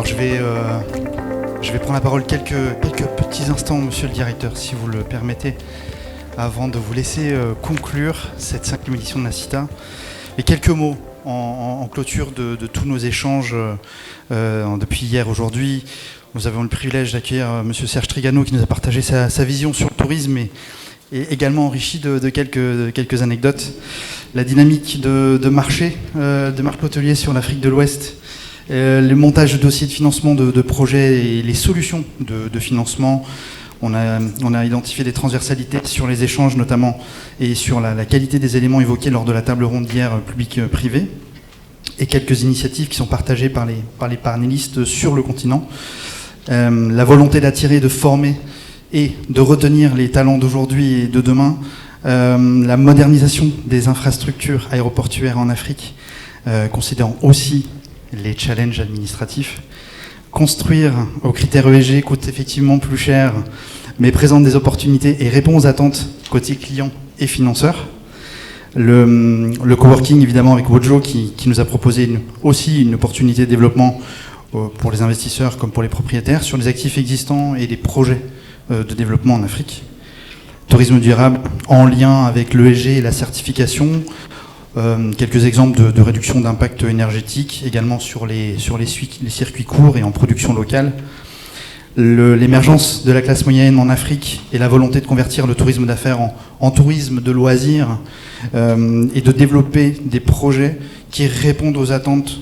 Alors je vais prendre la parole quelques petits instants, monsieur le directeur, si vous le permettez, avant de vous laisser conclure cette 5e édition de la CITA. Et quelques mots en clôture de tous nos échanges depuis hier, aujourd'hui. Nous avons le privilège d'accueillir monsieur Serge Trigano qui nous a partagé sa vision sur le tourisme et également enrichi de quelques anecdotes. La dynamique de marché de Marc Hôtelier sur l'Afrique de l'Ouest, le montage de dossiers de financement de projets et les solutions de financement. On a identifié des transversalités sur les échanges notamment et sur la qualité des éléments évoqués lors de la table ronde d'hier public-privé et quelques initiatives qui sont partagées par les panélistes sur le continent. La volonté d'attirer, de former et de retenir les talents d'aujourd'hui et de demain, la modernisation des infrastructures aéroportuaires en Afrique, considérant aussi les challenges administratifs. Construire aux critères ESG coûte effectivement plus cher, mais présente des opportunités et répond aux attentes côté client et financeur. Le coworking, évidemment, avec Wojo, qui nous a proposé aussi une opportunité de développement pour les investisseurs comme pour les propriétaires sur les actifs existants et les projets de développement en Afrique. Tourisme durable en lien avec l'ESG et la certification. Quelques exemples de réduction d'impact énergétique, également sur les circuits courts et en production locale. L'émergence de la classe moyenne en Afrique et la volonté de convertir le tourisme d'affaires en tourisme de loisirs et de développer des projets qui répondent aux attentes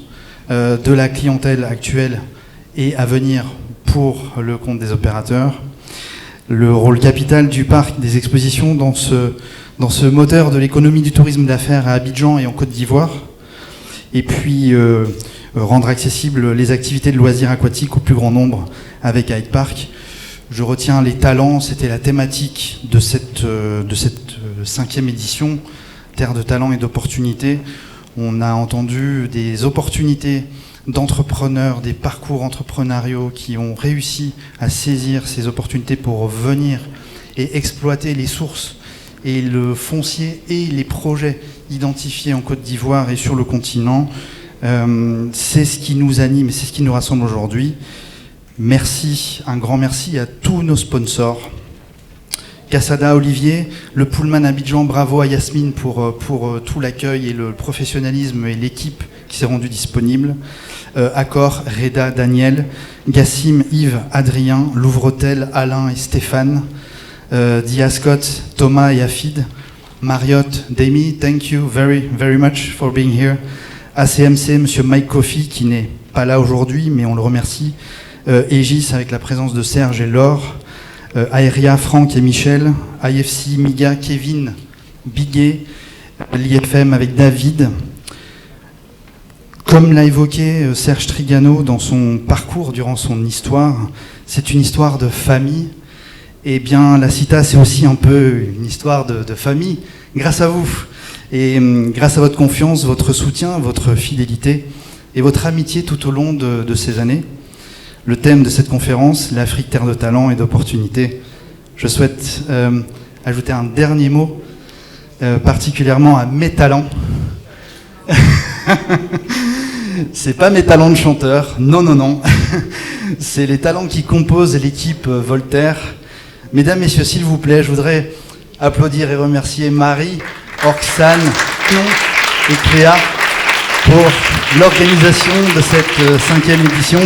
de la clientèle actuelle et à venir pour le compte des opérateurs. Le rôle capital du parc des expositions dans ce moteur de l'économie du tourisme d'affaires à Abidjan et en Côte d'Ivoire. Et puis rendre accessibles les activités de loisirs aquatiques au plus grand nombre avec Hyde Park. Je retiens les talents, c'était la thématique de cette 5e édition, Terre de talents et d'opportunités. On a entendu des opportunités d'entrepreneurs, des parcours entrepreneuriaux qui ont réussi à saisir ces opportunités pour venir et exploiter les sources et le foncier et les projets identifiés en Côte d'Ivoire et sur le continent. C'est ce qui nous anime et c'est ce qui nous rassemble aujourd'hui. Merci, un grand merci à tous nos sponsors. Cassada, Olivier, le Pullman Abidjan, bravo à Yasmine pour tout l'accueil et le professionnalisme et l'équipe qui s'est rendue disponible. Accor, Reda, Daniel, Gassim, Yves, Adrien, Louvretel, Alain et Stéphane, Dia Scott, Thomas et Afid, Marriott, Demi, thank you very, very much for being here. ACMC, monsieur Mike Coffey, qui n'est pas là aujourd'hui, mais on le remercie. Aegis, avec la présence de Serge et Laure. Aeria, Franck et Michel. IFC, Miga, Kevin, Biguet. L'IFM avec David. Comme l'a évoqué Serge Trigano dans son parcours, durant son histoire, c'est une histoire de famille. Eh bien, la CITA, c'est aussi un peu une histoire de famille, grâce à vous. Et grâce à votre confiance, votre soutien, votre fidélité et votre amitié tout au long de ces années. Le thème de cette conférence, l'Afrique, terre de talent et d'opportunités. Je souhaite ajouter un dernier mot, particulièrement à mes talents. C'est pas mes talents de chanteur, non, non, non. C'est les talents qui composent l'équipe Voltaire. Mesdames, messieurs, s'il vous plaît, je voudrais applaudir et remercier Marie, Orxane, Pion et Cléa pour l'organisation de cette 5e édition.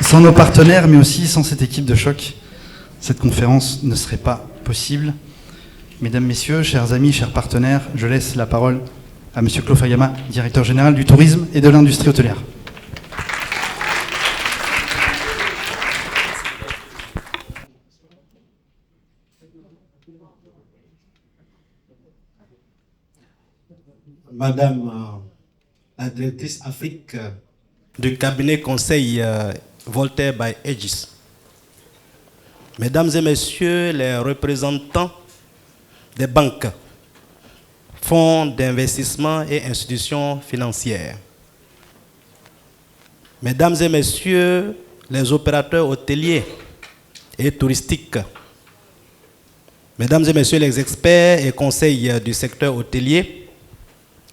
Sans nos partenaires, mais aussi sans cette équipe de choc, cette conférence ne serait pas possible. Mesdames, messieurs, chers amis, chers partenaires, je laisse la parole à monsieur Claude Fagama, directeur général du tourisme et de l'industrie hôtelière. Madame la directrice Afrique du cabinet conseil Voltaire by Aegis. Mesdames et messieurs les représentants des banques, fonds d'investissement et institutions financières. Mesdames et messieurs les opérateurs hôteliers et touristiques. Mesdames et messieurs les experts et conseils du secteur hôtelier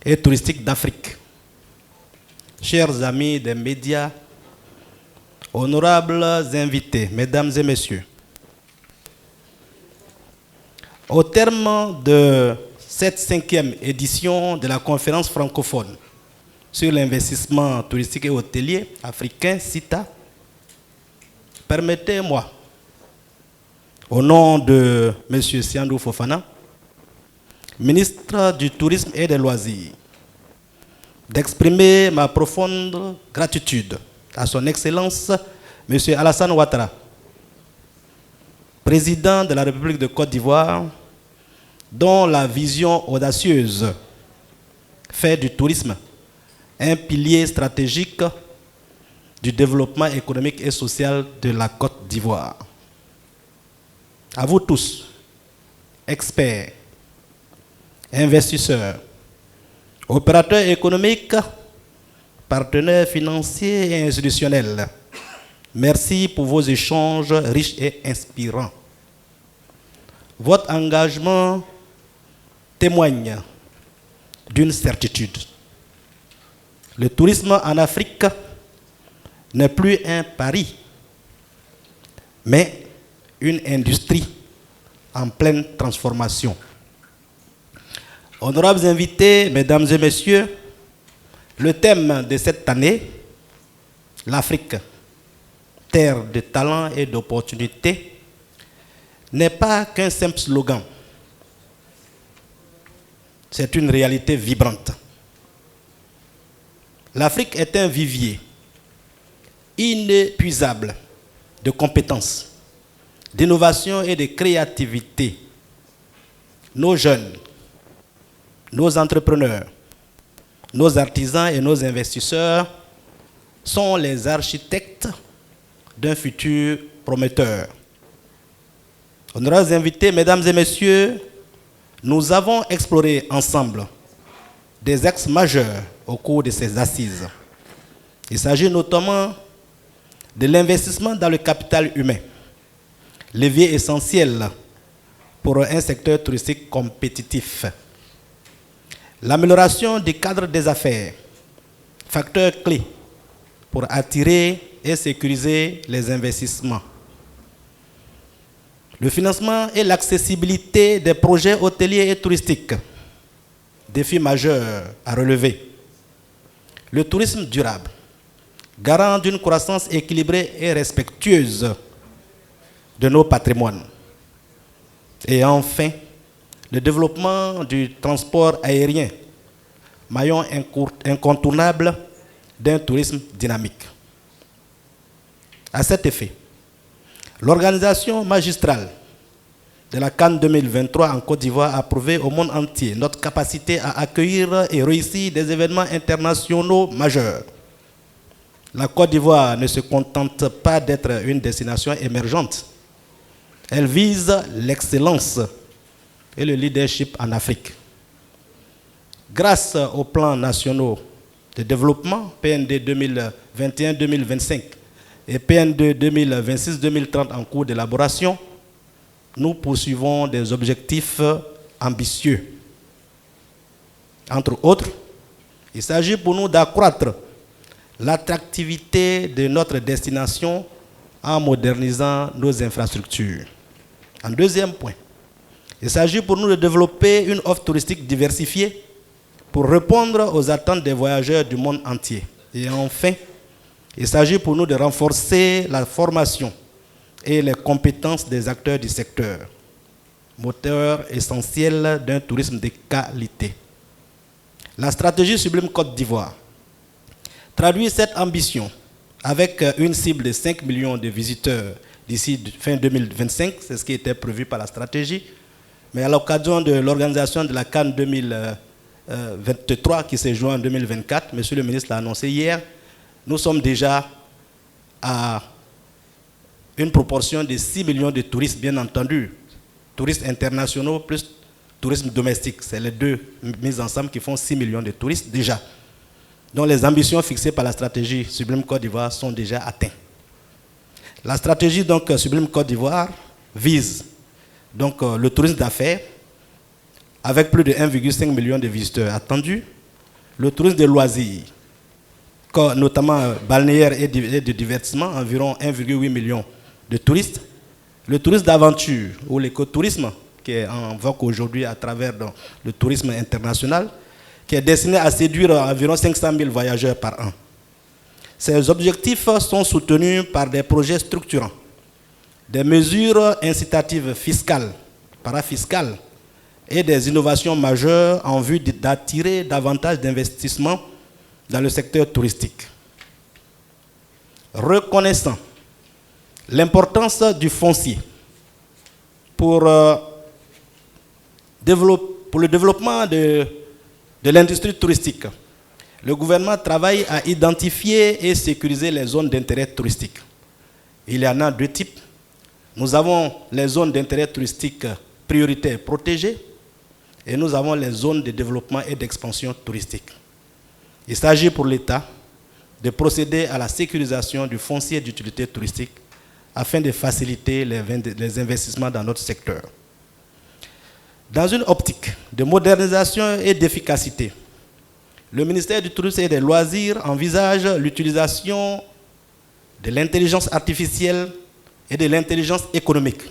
et touristique d'Afrique. Chers amis des médias honorables invités, mesdames et messieurs, au terme de cette 5e édition de la conférence francophone sur l'investissement touristique et hôtelier africain, CITA, permettez-moi, au nom de M. Siandou Fofana, ministre du Tourisme et des Loisirs, d'exprimer ma profonde gratitude à son Excellence, M. Alassane Ouattara, président de la République de Côte d'Ivoire, dont la vision audacieuse fait du tourisme un pilier stratégique du développement économique et social de la Côte d'Ivoire. À vous tous, experts, investisseurs, opérateurs économiques, partenaires financiers et institutionnels, merci pour vos échanges riches et inspirants. Votre engagement témoigne d'une certitude. Le tourisme en Afrique n'est plus un pari, mais une industrie en pleine transformation. Honorables invités, mesdames et messieurs, le thème de cette année, l'Afrique, terre de talent et d'opportunités, n'est pas qu'un simple slogan. C'est une réalité vibrante. L'Afrique est un vivier inépuisable de compétences, d'innovation et de créativité. Nos jeunes, nos entrepreneurs, nos artisans et nos investisseurs sont les architectes d'un futur prometteur. Honorables invités, mesdames et messieurs, nous avons exploré ensemble des axes majeurs au cours de ces assises. Il s'agit notamment de l'investissement dans le capital humain, levier essentiel pour un secteur touristique compétitif. L'amélioration du cadre des affaires, facteur clé pour attirer et sécuriser les investissements. Le financement et l'accessibilité des projets hôteliers et touristiques, défi majeur à relever. Le tourisme durable, garant d'une croissance équilibrée et respectueuse de nos patrimoines. Et enfin, le développement du transport aérien, maillon incontournable d'un tourisme dynamique. À cet effet, l'organisation magistrale de la CAN 2023 en Côte d'Ivoire a prouvé au monde entier notre capacité à accueillir et réussir des événements internationaux majeurs. La Côte d'Ivoire ne se contente pas d'être une destination émergente. Elle vise l'excellence et le leadership en Afrique. Grâce aux plans nationaux de développement, PND 2021-2025 et PN2 2026-2030 en cours d'élaboration, nous poursuivons des objectifs ambitieux. Entre autres, il s'agit pour nous d'accroître l'attractivité de notre destination en modernisant nos infrastructures. En deuxième point, il s'agit pour nous de développer une offre touristique diversifiée pour répondre aux attentes des voyageurs du monde entier. Et enfin, il s'agit pour nous de renforcer la formation et les compétences des acteurs du secteur, moteur essentiel d'un tourisme de qualité. La stratégie Sublime Côte d'Ivoire traduit cette ambition avec une cible de 5 millions de visiteurs d'ici fin 2025, c'est ce qui était prévu par la stratégie. Mais à l'occasion de l'organisation de la CAN 2023 qui s'est jouée en 2024, Monsieur le ministre l'a annoncé hier, nous sommes déjà à une proportion de 6 millions de touristes, bien entendu, touristes internationaux plus tourisme domestique. C'est les deux mises ensemble qui font 6 millions de touristes déjà. Donc les ambitions fixées par la stratégie Sublime Côte d'Ivoire sont déjà atteintes. La stratégie donc Sublime Côte d'Ivoire vise donc le tourisme d'affaires avec plus de 1,5 million de visiteurs attendus, le tourisme de loisirs, notamment balnéaire et de divertissement, environ 1,8 million de touristes. Le tourisme d'aventure ou l'écotourisme, qui est en vogue aujourd'hui à travers le tourisme international, qui est destiné à séduire environ 500 000 voyageurs par an. Ces objectifs sont soutenus par des projets structurants, des mesures incitatives fiscales, parafiscales et des innovations majeures en vue d'attirer davantage d'investissements dans le secteur touristique. Reconnaissant l'importance du foncier pour le développement de l'industrie touristique, le gouvernement travaille à identifier et sécuriser les zones d'intérêt touristique. Il y en a deux types. Nous avons les zones d'intérêt touristique prioritaires protégées et nous avons les zones de développement et d'expansion touristique. Il s'agit pour l'État de procéder à la sécurisation du foncier d'utilité touristique afin de faciliter les investissements dans notre secteur. Dans une optique de modernisation et d'efficacité, le ministère du Tourisme et des Loisirs envisage l'utilisation de l'intelligence artificielle et de l'intelligence économique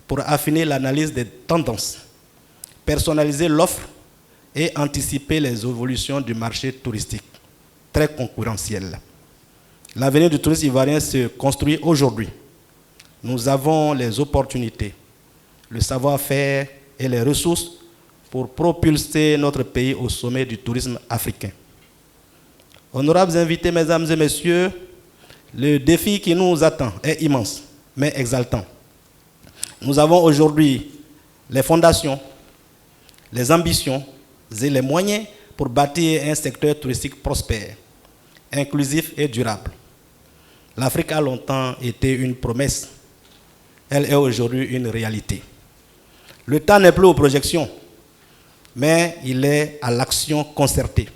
pour affiner l'analyse des tendances, personnaliser l'offre et anticiper les évolutions du marché touristique, très concurrentiel. L'avenir du tourisme ivoirien se construit aujourd'hui. Nous avons les opportunités, le savoir-faire et les ressources pour propulser notre pays au sommet du tourisme africain. Honorables invités, mesdames et messieurs, le défi qui nous attend est immense, mais exaltant. Nous avons aujourd'hui les fondations, les ambitions et les moyens pour bâtir un secteur touristique prospère, inclusif et durable. L'Afrique a longtemps été une promesse. Elle est aujourd'hui une réalité. Le temps n'est plus aux projections, mais il est à l'action concertée.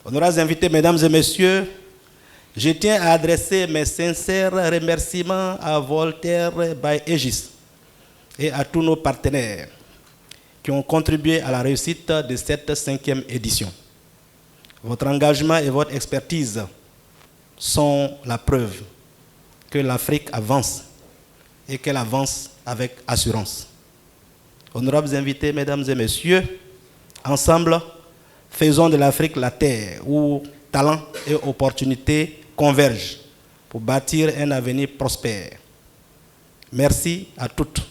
Honorables invités, mesdames et messieurs, je tiens à adresser mes sincères remerciements à Voltaire by Aegis et à tous nos partenaires qui ont contribué à la réussite de cette 5e édition. Votre engagement et votre expertise sont la preuve que l'Afrique avance et qu'elle avance avec assurance. Honorables invités, mesdames et messieurs, ensemble, faisons de l'Afrique la terre où talent et opportunités convergent pour bâtir un avenir prospère. Merci à toutes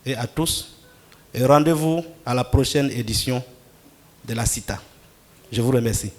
et à tous et rendez-vous à la prochaine édition de la CITA. Je vous remercie.